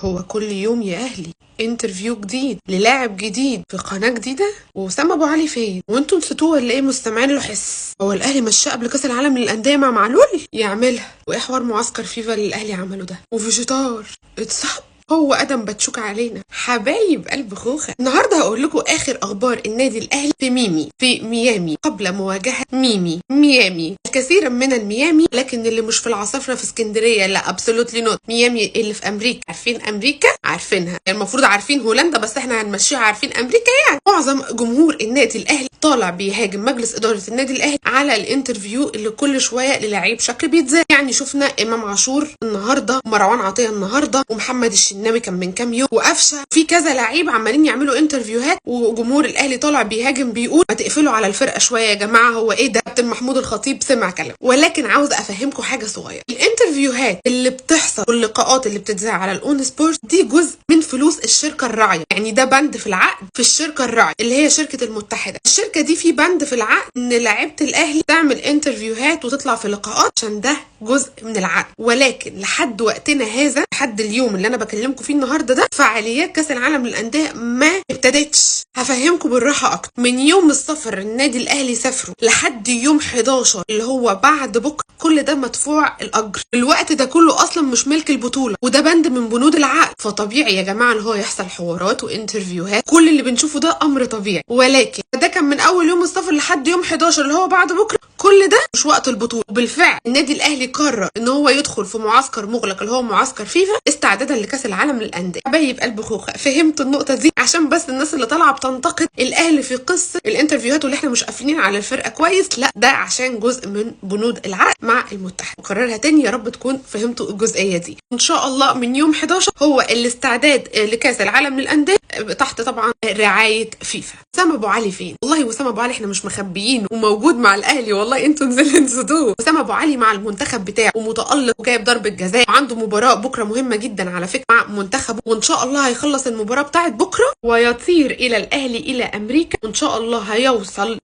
هو كل يوم يا اهلي انترفيو جديد للاعب جديد في قناه جديده؟ واسامه ابو علي فين؟ وانتوا نسيتوه ولا ايه؟ مستمعين له حس. هو الاهلي مشاه قبل كاس العالم للانديه مع معلول يعملها؟ وايه حوار معسكر فيفا اللي الاهلي عمله ده؟ وفيجيتار اتصاب. هو ادم بتشوك علينا حبايب قلب خوخه. النهارده هقول لكم اخر اخبار النادي الاهلي في ميامي قبل مواجهه ميامي. كثيرا من الميامي، لكن اللي مش في العاصفه في اسكندريه، لا ابسولوتلي نوت. ميامي اللي في امريكا. عارفين امريكا؟ عارفينها يعني، المفروض عارفين هولندا بس احنا هنمشيها عارفين امريكا. يعني معظم جمهور النادي الاهلي طالع بيهاجم مجلس اداره النادي الاهلي على الانترفيو اللي كل شويه للاعيب شكل بيتزا. يعني شفنا امام عاشور النهارده، مروان عطيه النهارده، ومحمد الشناوي كان من كام يوم، وقفشه، في كذا لعيب عمالين يعملوا انترفيوهات، وجمهور الاهلي طالع بيهاجم بيقول ما تقفلوا على الفرقه شويه يا جماعه. هو ايه ده؟ كابتن محمود الخطيب سمع كلام. ولكن عاوز افهمكم حاجه صغيره. الانترفيوهات اللي بتحصل واللقاءات اللي بتتذاع على الاون سبورت دي جزء من فلوس الشركه الراعيه. يعني ده بند في العقد في الشركه الراعيه اللي هي شركه المتحده. الشركه دي في بند في العقد ان لعيبه الاهلي تعمل انترفيوهات وتطلع في لقاءات، عشان ده جزء من العقد. ولكن لحد وقتنا هذا، لحد اليوم اللي انا بكلمكم فيه النهارده ده، فعاليات كاس العالم للانديه ما ابتدتش. هفهمكم بالراحه اكتر. من يوم السفر النادي الاهلي سافروا لحد يوم 11 اللي هو بعد بكره، كل ده مدفوع الاجر. الوقت ده كله اصلا مش ملك البطوله، وده بند من بنود العقد. فطبيعي يا جماعه ان هو يحصل حوارات وانترفيوهات، كل اللي بنشوفه ده امر طبيعي. ولكن ده كان من اول يوم السفر لحد يوم 11 اللي هو بعد بكره، كل ده مش وقت البطوله. وبالفعل النادي الاهلي قرر ان هو يدخل في معسكر مغلق اللي هو معسكر فيفا استعدادا لكاس العالم للانديه. حبايب قلب خوخه، فهمت النقطه دي؟ عشان بس الناس اللي طالعه بتنتقد الاهلي في قصه الانترفيوهات واللي احنا مش قافلين على الفرقه كويس، لا، ده عشان جزء من بنود العقد مع المتحد. وكررها تاني، يا رب تكون فهمتوا الجزئيه دي. ان شاء الله من يوم 11 هو الاستعداد لكاس العالم للانديه تحت طبعا رعايه فيفا. وسام ابو علي فين؟ والله وسام ابو علي احنا مش مخبيين، وموجود مع الاهلي. والله انتوا نسيتوه. وسام ابو علي مع المنتخب بتاعه ومتالق وجايب ضربه جزاء، وعنده مباراه بكره مهمه جدا على فكره مع منتخبه، وان شاء الله هيخلص المباراه بتاعت بكره ويطير الى الاهلي الى امريكا. وان شاء الله هيوصل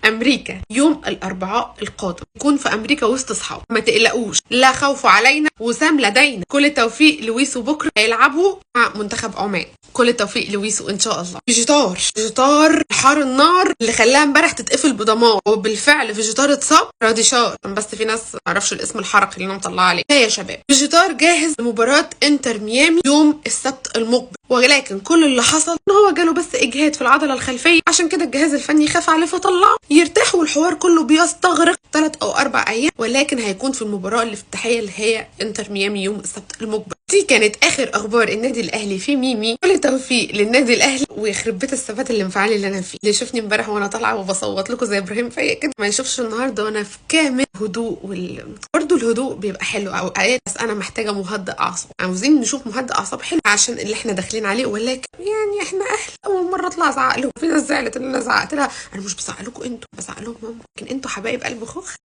امريكا يوم الاربعاء القادم، يكون في امريكا وسط اصحابه. ما تقلقوش، لا خوف علينا، وسام لدينا. كل التوفيق لويسو، بكره هيلعبوا مع منتخب عمان. كل التوفيق لويسو ان شاء الله. فيجيتار حار النار اللي خلاها امبارح تتقفل بدمار، وبالفعل فيجيتار اتصاب. راديشار، بس في ناس ما اعرفش الاسم الحركي اللي انا مطلعه عليه. يا شباب، فيجيتار جاهز لمباراه انتر ميامي يوم السبت المقبل. ولكن كل اللي حصل ان هو جاله بس اجهاد في العضله الخلفيه، عشان كده الجهاز الفني خاف عليه فطلعه يرتاح، والحوار كله بيستغرق 3 أو 4 ايام. ولكن هيكون في المباراه الافتتاحيه اللي هي انتر ميامي يوم السبت المقبل. دي كانت اخر اخبار النادي الاهلي في ميمي. كل التوفيق للنادي الاهلي، ويخرب بيت الثبات الانفعالي اللي انا فيه. اللي شفني امبارح وانا طالعه وبصوت لكم زي ابراهيم فايق كده، ما يشوفش النهارده وانا في كامل هدوء. برضه الهدوء بيبقى حلو اوقات، بس انا محتاجه مهدئ اعصاب. عاوزين نشوف مهدئ اعصاب حلو عشان اللي احنا داخلين عليه. ولكن يعني احنا اهل، اول مره اطلع ازعق لهم. في ناس زعلت ان انا زعقت لها. انا مش بزعق لكم انتوا، بزعق لهم هم، لكن انتوا حبايب قلب خوخ.